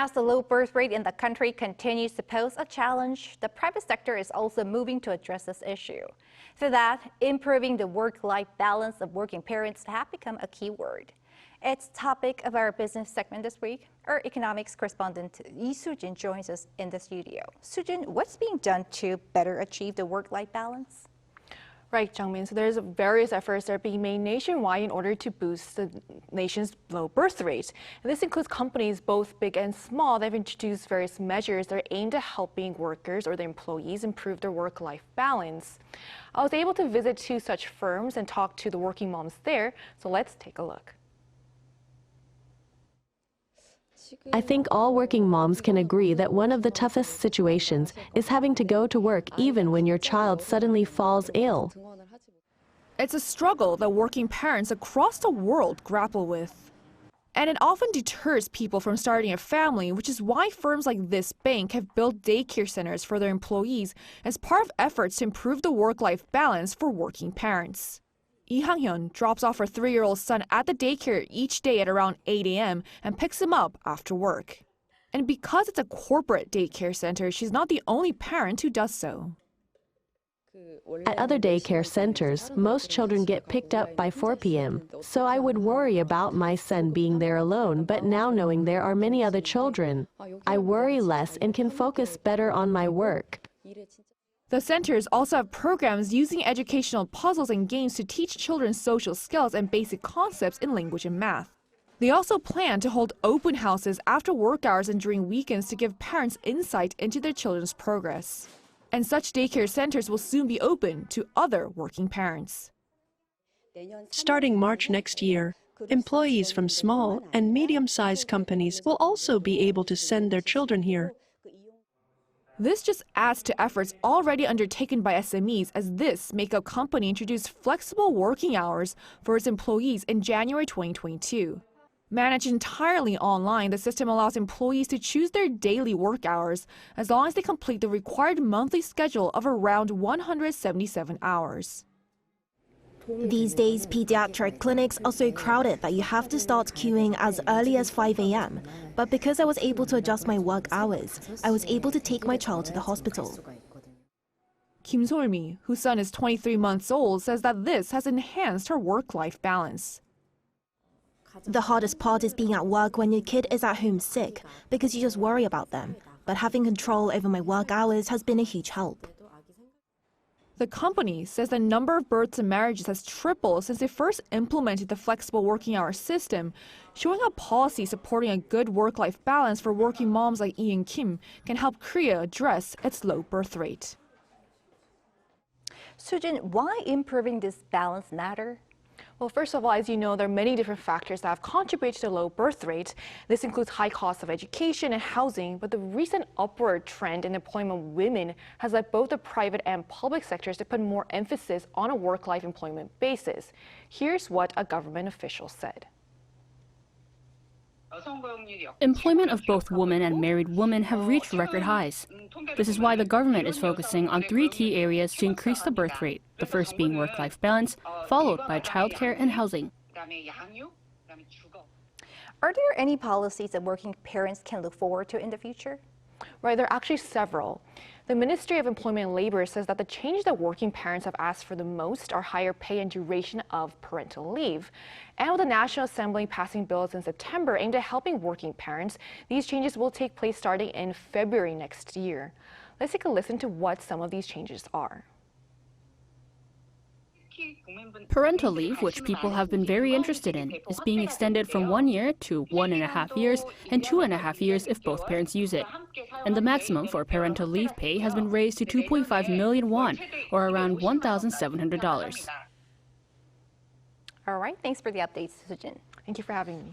As the low birth rate in the country continues to pose a challenge, the private sector is also moving to address this issue. For that, improving the work-life balance of working parents have become a key word. It's topic of our business segment this week. Our economics correspondent Lee Soo-jin joins us in the studio. Soo-jin, what's being done to better achieve the work-life balance? Right, Jungmin. So there's various efforts that are being made nationwide in order to boost the nation's low birth rate. And this includes companies both big and small that have introduced various measures that are aimed at helping workers or their employees improve their work-life balance. I was able to visit 2 such firms and talk to the working moms there, so let's take a look. I think all working moms can agree that one of the toughest situations is having to go to work even when your child suddenly falls ill. It's a struggle that working parents across the world grapple with. And it often deters people from starting a family, which is why firms like this bank have built daycare centers for their employees as part of efforts to improve the work-life balance for working parents. Lee Hyun drops off her 3-year-old son at the daycare each day at around 8 a.m. and picks him up after work. And because it's a corporate daycare center, she's not the only parent who does so. At other daycare centers, most children get picked up by 4 p.m. So I would worry about my son being there alone, but now knowing there are many other children, I worry less and can focus better on my work. The centers also have programs using educational puzzles and games to teach children social skills and basic concepts in language and math. They also plan to hold open houses after work hours and during weekends to give parents insight into their children's progress. And such daycare centers will soon be open to other working parents. Starting March next year, employees from small and medium-sized companies will also be able to send their children here. This just adds to efforts already undertaken by SMEs, as this makeup company introduced flexible working hours for its employees in January 2022. Managed entirely online, the system allows employees to choose their daily work hours as long as they complete the required monthly schedule of around 177 hours. These days, pediatric clinics are so crowded that you have to start queuing as early as 5 a.m. But because I was able to adjust my work hours, I was able to take my child to the hospital. Kim Sol-mi, whose son is 23 months old, says that this has enhanced her work-life balance. The hardest part is being at work when your kid is at home sick, because you just worry about them. But having control over my work hours has been a huge help. The company says the number of births and marriages has tripled since they first implemented the flexible working hour system, showing how policy supporting a good work-life balance for working moms like Lee and Kim can help Korea address its low birth rate. Soo-jin, why improving this balance matter? Well, first of all, as you know, there are many different factors that have contributed to the low birth rate. This includes high costs of education and housing, but the recent upward trend in employment of women has led both the private and public sectors to put more emphasis on a work-life employment basis. Here's what a government official said. Employment of both women and married women have reached record highs. This is why the government is focusing on 3 key areas to increase the birth rate, the first being work-life balance, followed by childcare and housing. Are there any policies that working parents can look forward to in the future? Right, there are actually several. The Ministry of Employment and Labor says that the changes that working parents have asked for the most are higher pay and duration of parental leave. And with the National Assembly passing bills in September aimed at helping working parents, these changes will take place starting in February next year. Let's take a listen to what some of these changes are. Parental leave, which people have been very interested in, is being extended from 1 year to 1.5 years and 2.5 years if both parents use it. And the maximum for parental leave pay has been raised to 2.5 million won, or around $1,700. All right, thanks for the updates, Soo-jin. Thank you for having me.